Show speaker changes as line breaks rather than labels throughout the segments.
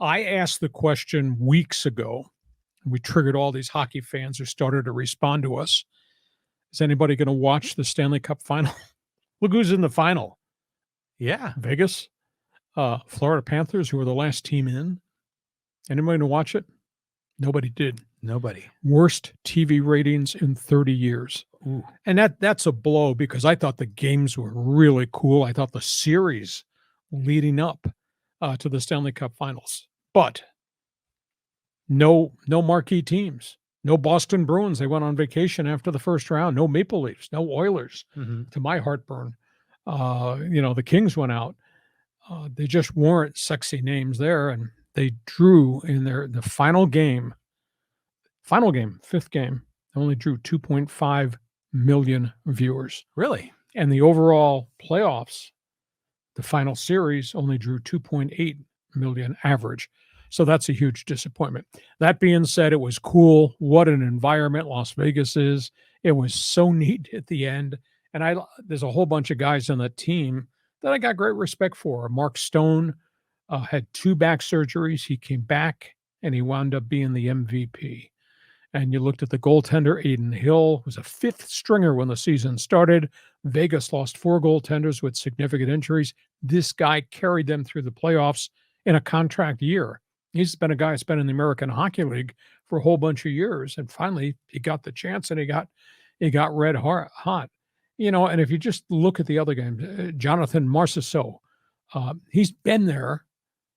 I asked the question weeks ago. We triggered all these hockey fans who started to respond to us. Is anybody going to watch the Stanley Cup final? Look who's in the final.
Yeah.
Vegas, Florida Panthers, who were the last team in. Anybody to watch it? Nobody did.
Nobody.
Worst TV ratings in 30 years.
Ooh.
And that's a blow because I thought the games were really cool. I thought the series leading up to the Stanley Cup Finals. But no marquee teams. No Boston Bruins. They went on vacation after the first round. No Maple Leafs. No Oilers, to my heartburn. The Kings went out. They just weren't sexy names there. And they drew in the final game, fifth game, they only drew 2.5 million viewers.
Really?
And the overall playoffs, the final series, only drew 2.8 million average. So that's a huge disappointment. That being said, it was cool. What an environment Las Vegas is. It was so neat at the end. And there's a whole bunch of guys on the team that I got great respect for. Mark Stone had 2 back surgeries. He came back and he wound up being the MVP. And you looked at the goaltender, Aiden Hill, was a 5th stringer when the season started. Vegas lost 4 goaltenders with significant injuries. This guy carried them through the playoffs in a contract year. He's been a guy who's been in the American Hockey League for a whole bunch of years. And finally, he got the chance and he got red hot. And if you just look at the other games, Jonathan Marchessault, he's been there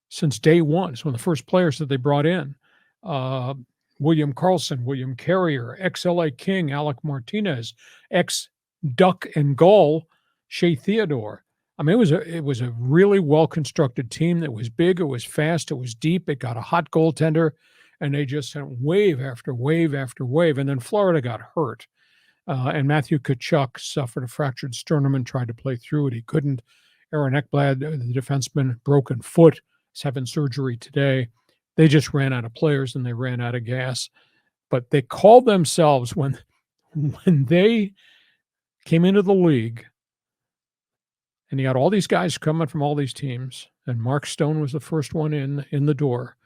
since day one. He's one of the first players that they brought in. William Karlsson, William Carrier, ex-LA King, Alec Martinez, ex-Duck and Gull, Shea Theodore. I mean, it was a really well-constructed team that was big, it was fast, it was deep, it got a hot goaltender, and they just sent wave after wave after wave. And then Florida got hurt. And Matthew Tkachuk suffered a fractured sternum and tried to play through it. He couldn't. Aaron Ekblad, the defenseman, broken foot, is having surgery today. They just ran out of players and they ran out of gas. But they called themselves, when they came into the league, and you got all these guys coming from all these teams, and Mark Stone was the first one in the door.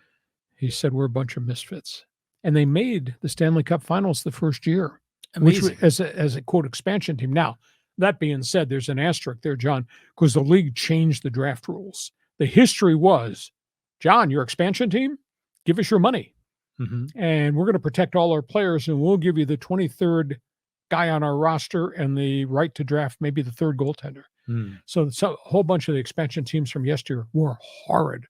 He said, we're a bunch of misfits. And they made the Stanley Cup Finals the first year.
Amazing.
Which, as a quote expansion team. Now, that being said, there's an asterisk there, John, because the league changed the draft rules. The history was, John, your expansion team, give us your money. And we're going to protect all our players, and we'll give you the 23rd guy on our roster and the right to draft maybe the 3rd goaltender. So a whole bunch of the expansion teams from yesteryear were horrid.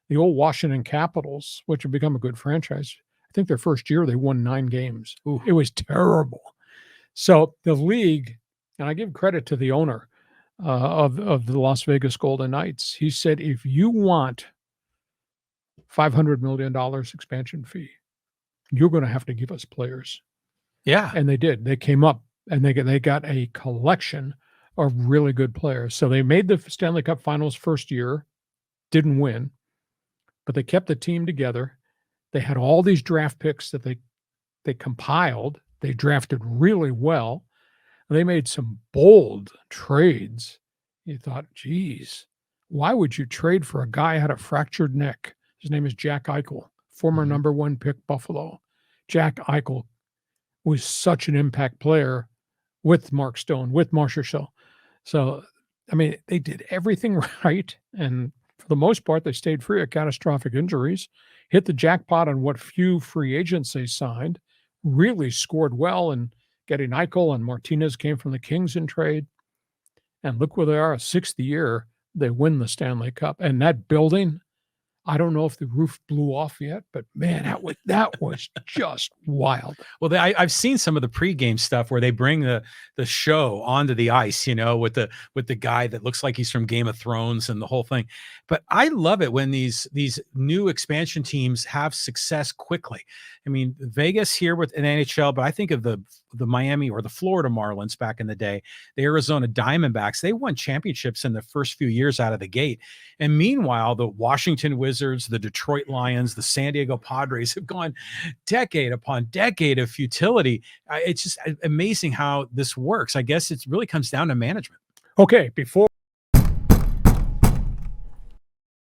The old Washington Capitals, which have become a good franchise, I think their first year they won 9 games. Ooh. It was terrible. So the league, and I give credit to the owner of the Las Vegas Golden Knights, he said, if you want $500 million expansion fee, you're going to have to give us players.
Yeah.
And they did. They came up and they got a collection of really good players. So they made the Stanley Cup Finals first year, didn't win, but they kept the team together. They had all these draft picks that they compiled. They drafted really well. They made some bold trades. You thought, geez, why would you trade for a guy who had a fractured neck? His name is Jack Eichel, former number 1 pick Buffalo. Jack Eichel was such an impact player with Mark Stone, with Marchessault. So, I mean, they did everything right. And for the most part, they stayed free of catastrophic injuries, hit the jackpot on what few free agents they signed, really scored well in getting Eichel, and Martinez came from the Kings in trade. And look where they are, 6th year, they win the Stanley Cup. And that building, I don't know if the roof blew off yet, but man, that was just wild.
Well, I've seen some of the pregame stuff where they bring the show onto the ice, with the guy that looks like he's from Game of Thrones and the whole thing. But I love it when these new expansion teams have success quickly. I mean, Vegas here with an NHL, but I think of the Miami or the Florida Marlins back in the day, the Arizona Diamondbacks. They won championships in the first few years out of the gate. And meanwhile, the Washington Wizards, the Detroit Lions, the San Diego Padres have gone decade upon decade of futility. It's just amazing how this works. I guess it really comes down to management.
Okay, before